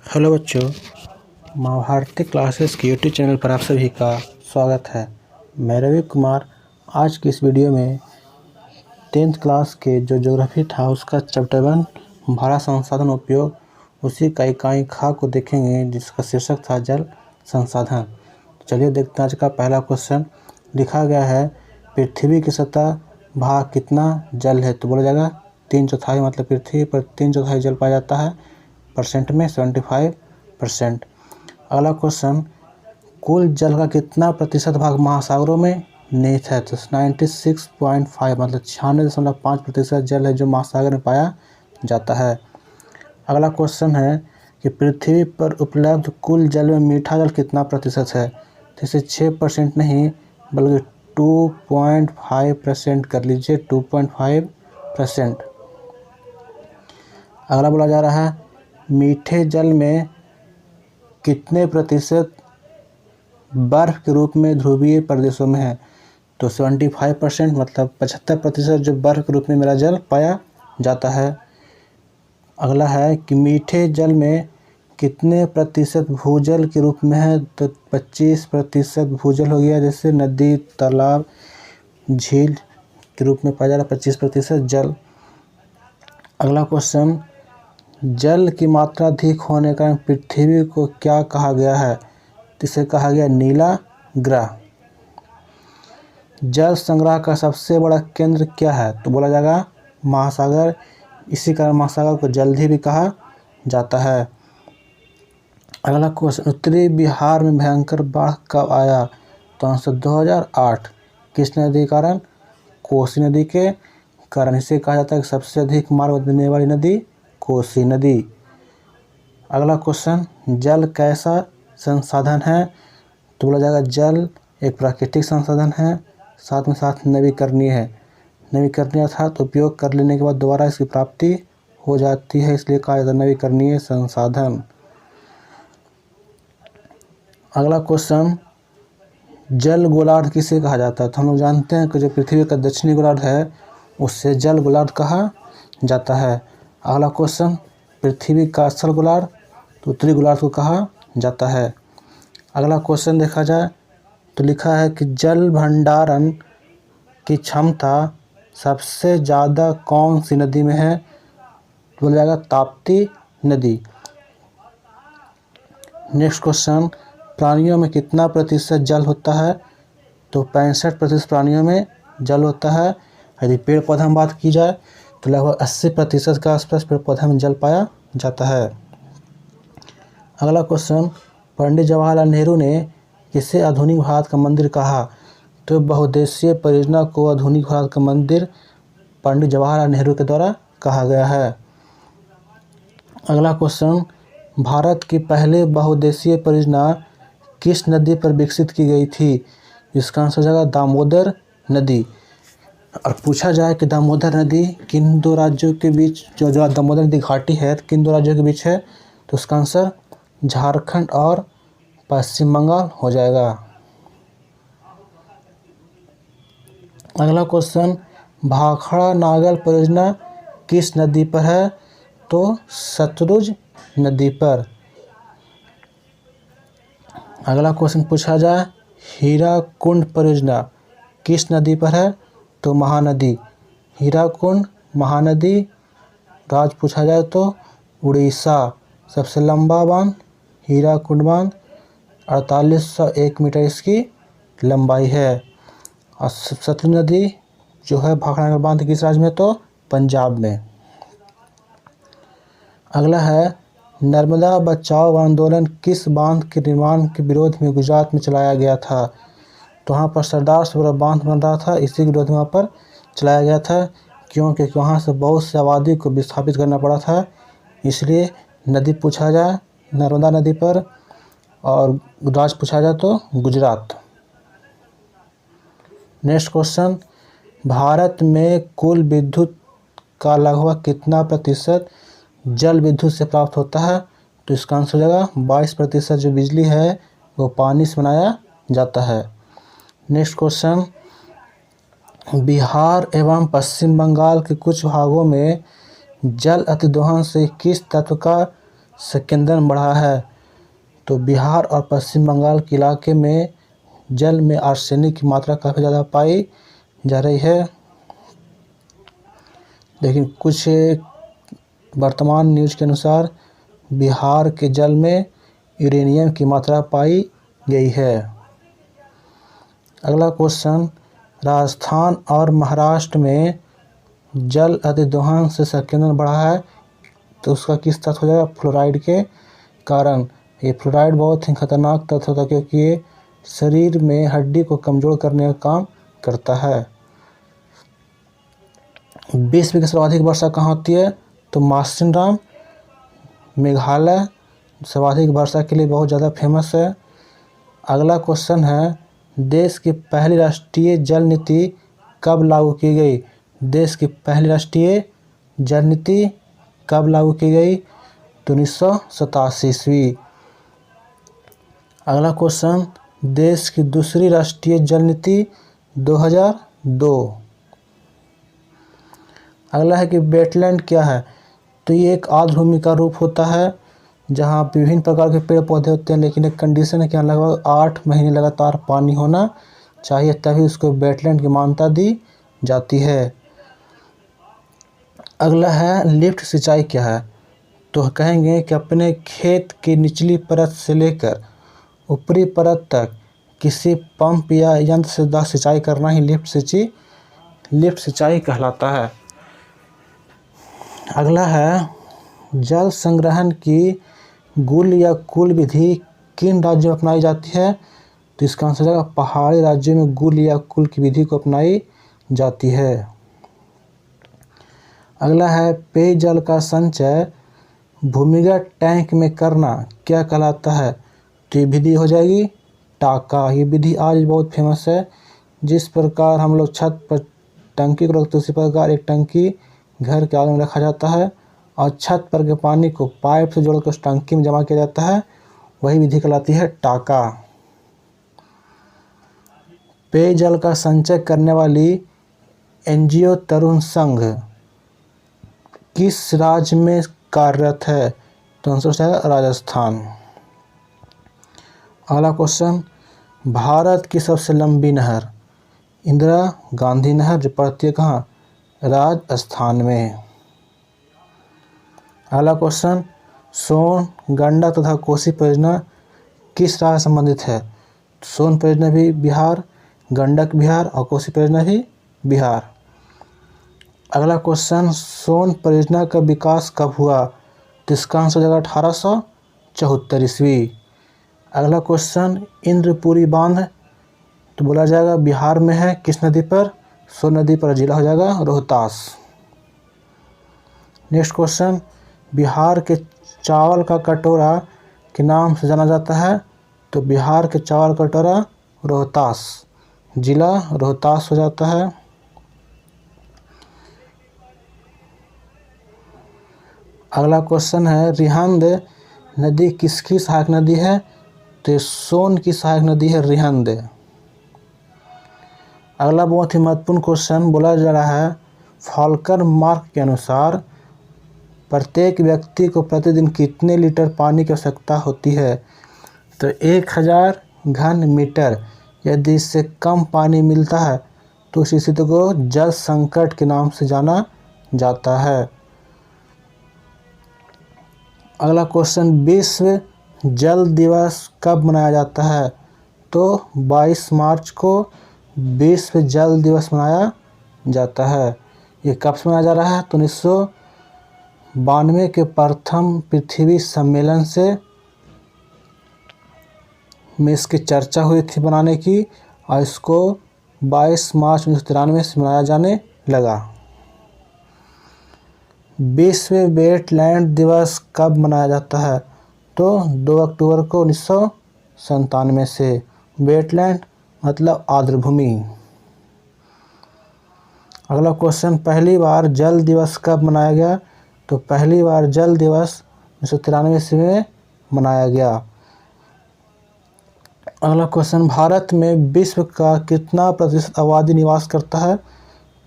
Hello बच्चों, Mahabharti classes के YouTube channel पर आप सभी का स्वागत है। मैं रवि कुमार आज की इस वीडियो में 10th क्लास के जो ज्योग्राफी था उसका चैप्टर 1 भारत संसाधन उपयोग उसी का इकाई खा को देखेंगे, जिसका शीर्षक था जल संसाधन। चलिए देखते हैं आज का पहला क्वेश्चन। लिखा गया है पृथ्वी की सतह भाग कितना जल है, तो बोला जाएगा 3/4। मतलब पृथ्वी पर 3/4 जल पाया जाता है, परसेंट में 75%। अगला क्वेश्चन, कुल जल का कितना प्रतिशत भाग महासागरों में निहित है, तो 96.5 मतलब 96.5% जल है जो महासागर में पाया जाता है। अगला क्वेश्चन है कि पृथ्वी पर उपलब्ध कुल जल में मीठा जल कितना प्रतिशत है, तो इसे 6% नहीं बल्कि 2.5% कर लीजिए, 2.5%। अगला बोला जा रहा है मीठे जल में कितने प्रतिशत बर्फ के रूप में ध्रुवीय प्रदेशों में है, तो 75% मतलब 75% जो बर्फ के रूप में मेरा जल पाया जाता है। अगला है कि मीठे जल में कितने प्रतिशत भूजल के रूप में है, तो 25% भूजल हो गया, जैसे नदी तालाब झील के रूप में पाया जा रहा 25% जल। अगला क्वेश्चन, जल की मात्रा अधिक होने का पृथ्वी को क्या कहा गया है, इसे कहा गया नीला ग्रह। जल संग्रह का सबसे बड़ा केंद्र क्या है, तो बोला जाएगा महासागर। इसी कारण महासागर को जलधि भी कहा जाता है। अगला क्वेश्चन, उत्तरी बिहार में भयंकर बाढ़ कब आया, तो आंसर 2008। किस नदी के कारण, कोसी नदी के कारण। इसे कहा जाता है कि सबसे अधिक मार्ग देने वाली नदी कोसी नदी। अगला क्वेश्चन, जल कैसा संसाधन है, तो बोला जाएगा जल एक प्राकृतिक संसाधन है, साथ में साथ नवीकरणीय है। नवीकरणीय अर्थात उपयोग कर लेने के बाद दोबारा इसकी प्राप्ति हो जाती है, इसलिए कहा जाता है नवीकरणीय संसाधन। अगला क्वेश्चन, जल गोलार्ध किसे कहा जाता है, तो हम लोग जानते हैं कि जो पृथ्वी का दक्षिणी गोलार्ध है उससे जल गोलार्ध कहा जाता है। अगला क्वेश्चन, पृथ्वी का असल गोलार्ध तो उत्तरी गोलार्ध को कहा जाता है। अगला क्वेश्चन देखा जाए तो लिखा है कि जल भंडारण की क्षमता सबसे ज़्यादा कौन सी नदी में है, तो बोला जाएगा ताप्ती नदी। नेक्स्ट क्वेश्चन, प्राणियों में कितना प्रतिशत जल होता है, तो 65% प्राणियों में जल होता है। यदि पेड़ पौधा में बात की जाए तो लगभग 80% के आसपास पेड़ पौधा में जल पाया जाता है। अगला क्वेश्चन, पंडित जवाहरलाल नेहरू ने किसे आधुनिक भारत का मंदिर कहा, तो बहुउद्देशीय परियोजना को आधुनिक भारत का मंदिर पंडित जवाहरलाल नेहरू के द्वारा कहा गया है। अगला क्वेश्चन, भारत की पहली बहुउद्देशीय परियोजना किस नदी पर विकसित की गई थी, इसका आंसर हो जाएगा दामोदर नदी। और पूछा जाए कि दामोदर नदी किन दो राज्यों के बीच, जो दामोदर नदी घाटी है किन दो राज्यों के बीच है, तो उसका आंसर झारखंड और पश्चिम बंगाल हो जाएगा। अगला क्वेश्चन, भाखड़ा नागल परियोजना किस नदी पर है, तो सतलुज नदी पर। अगला क्वेश्चन पूछा जाए हीराकुंड परियोजना किस नदी पर है, तो महानदी। हीराकुंड महानदी। राज्य पूछा जाए तो उड़ीसा। सबसे लंबा बांध हीराकुंड बांध 4801 मीटर इसकी लंबाई है। और सतलुज नदी जो है भाखड़ा बांध किस राज्य में, तो पंजाब में। अगला है नर्मदा बचाओ आंदोलन किस बांध के निर्माण के विरोध में गुजरात में चलाया गया था, तो वहाँ पर सरदार सरोवर बांध बन रहा था, इसी के विरोध में वहाँ पर चलाया गया था, क्योंकि वहाँ से बहुत सी आबादी को विस्थापित करना पड़ा था, इसलिए नदी पूछा जाए नर्मदा नदी पर, और राज्य पूछा जाए तो गुजरात। नेक्स्ट क्वेश्चन, भारत में कुल विद्युत का लगभग कितना प्रतिशत जल विद्युत से प्राप्त होता है, तो इसका आंसर हो जाएगा 22% जो बिजली है वो पानी से बनाया जाता है। नेक्स्ट क्वेश्चन, बिहार एवं पश्चिम बंगाल के कुछ भागों में जल अतिदोहन से किस तत्व का संकेंद्रण बढ़ा है। तो बिहार और पश्चिम बंगाल के इलाके में जल में आर्सेनिक की मात्रा काफ़ी ज़्यादा पाई जा रही है। लेकिन कुछ वर्तमान न्यूज़ के अनुसार बिहार के जल में यूरेनियम की मात्रा पाई गई है। अगला क्वेश्चन, राजस्थान और महाराष्ट्र में जल अतिदोहन से संकेंद्रण बढ़ा है, तो उसका किस तत्व हो जाएगा? फ्लोराइड के कारण। ये फ्लोराइड बहुत ही खतरनाक तत्व होता है क्योंकि ये शरीर में हड्डी को कमज़ोर करने का काम करता है। विश्व की सर्वाधिक वर्षा कहाँ होती है? तो मासिनराम मेघालय सर्वाधिक वर्षा के लिए बहुत ज़्यादा फेमस है। अगला क्वेश्चन है, देश की पहली राष्ट्रीय जल नीति कब लागू की गई? देश की पहली राष्ट्रीय जल नीति कब लागू की गई? तो 1987 ईस्वी। अगला क्वेश्चन, देश की दूसरी राष्ट्रीय जल नीति 2002। अगला है कि वेटलैंड क्या है? तो ये एक आर्द्रभूमि का रूप होता है जहाँ विभिन्न प्रकार के पेड़ पौधे होते हैं, लेकिन एक कंडीशन है कि लगभग 8 महीने लगातार पानी होना चाहिए, तभी उसको वेटलैंड की मान्यता दी जाती है। अगला है लिफ्ट सिंचाई क्या है? तो कहेंगे कि अपने खेत की निचली परत से लेकर ऊपरी परत तक किसी पंप या यंत्र से सिंचाई करना ही लिफ्ट सिंचाई कहलाता है। अगला है, जल संग्रहण की गुल या कुल विधि किन राज्यों में अपनाई जाती है? तो इसका आंसर हो जाएगा पहाड़ी राज्यों में गुल या कुल की विधि को अपनाई जाती है। अगला है, पेयजल का संचय भूमिगत टैंक में करना क्या कहलाता है? तो ये विधि हो जाएगी टाका। ये विधि आज बहुत फेमस है। जिस प्रकार हम लोग छत पर टंकी को रखते उसी प्रकार एक टंकी घर के आगे में रखा जाता है और छत पर के पानी को पाइप से जोड़कर उस टंकी में जमा किया जाता है, वही विधि कहलाती है टाका। पेयजल का संचय करने वाली एनजीओ तरुण संघ किस राज्य में कार्यरत है? तो आंसर है राजस्थान। अगला क्वेश्चन, भारत की सबसे लंबी नहर? इंदिरा गांधी नहर, जो पड़ती है कहाँ? राजस्थान में। अगला क्वेश्चन, सोन, गंडक तथा कोसी परियोजना किस राज्य से संबंधित है? सोन परियोजना भी बिहार, गंडक बिहार और कोसी परियोजना भी बिहार। अगला क्वेश्चन, सोन परियोजना का विकास कब हुआ? तो इसका आंसर हो जाएगा 1874 ईस्वी। अगला क्वेश्चन, इंद्रपुरी बांध तो बोला जाएगा बिहार में है, किस नदी पर? सोन नदी पर, जिला हो जाएगा रोहतास। नेक्स्ट क्वेश्चन, बिहार के चावल का कटोरा के नाम से जाना जाता है? तो बिहार के चावल कटोरा रोहतास, जिला रोहतास हो जाता है। अगला क्वेश्चन है, रिहंद नदी किसकी सहायक नदी है? तो सोन की सहायक नदी है रिहंद। अगला बहुत ही महत्वपूर्ण क्वेश्चन बोला जा रहा है, फॉल्कर मार्क के अनुसार प्रत्येक व्यक्ति को प्रतिदिन कितने लीटर पानी की आवश्यकता होती है? तो 1000 घन मीटर। यदि इससे कम पानी मिलता है तो उस स्थिति को जल संकट के नाम से जाना जाता है। अगला क्वेश्चन, विश्व जल दिवस कब मनाया जाता है? तो 22 मार्च को विश्व जल दिवस मनाया जाता है। ये कब से मनाया जा रहा है? तो 1992 के प्रथम पृथ्वी सम्मेलन से में इसकी चर्चा हुई थी बनाने की, और इसको 22 मार्च 1993 से मनाया जाने लगा। विश्व वेटलैंड दिवस कब मनाया जाता है? तो 2 अक्टूबर को 1997 से। वेटलैंड मतलब आर्द्रभूमि। अगला क्वेश्चन, पहली बार जल दिवस कब मनाया गया? तो पहली बार जल दिवस 1993 ईस्वी में मनाया गया। अगला क्वेश्चन, भारत में विश्व का कितना प्रतिशत आबादी निवास करता है?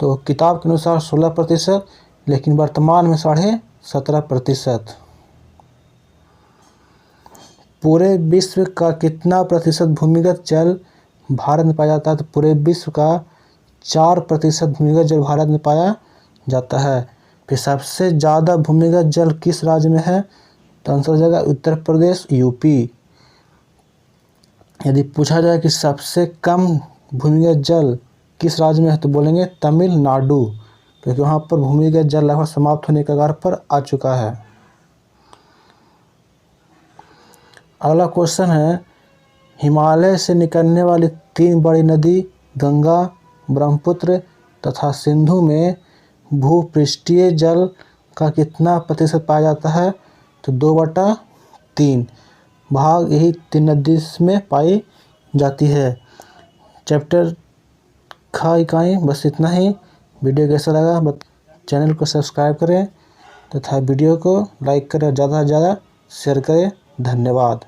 तो किताब के अनुसार 16%, लेकिन वर्तमान में 17.5%। पूरे विश्व का कितना प्रतिशत भूमिगत जल भारत में पाया जाता है? तो पूरे विश्व का 4% भूमिगत जल भारत में पाया जाता है। फिर सबसे ज़्यादा भूमिगत जल किस राज्य में है? तो आंसर हो जाएगा उत्तर प्रदेश, यूपी। यदि पूछा जाए कि सबसे कम भूमिगत जल किस राज्य में है, तो बोलेंगे तमिलनाडु, क्योंकि वहाँ पर भूमिगत जल लगभग समाप्त होने के कगार पर आ चुका है। अगला क्वेश्चन है, हिमालय से निकलने वाली 3 बड़ी नदी गंगा, ब्रह्मपुत्र तथा सिंधु में भूपृष्ठीय जल का कितना प्रतिशत पाया जाता है? तो 2/3 भाग यही 3 नदी में पाई जाती है। चैप्टर ख इकाई बस इतना ही। वीडियो कैसा लगा चैनल को सब्सक्राइब करें तथा वीडियो को लाइक करें, ज़्यादा से ज़्यादा शेयर करें। धन्यवाद।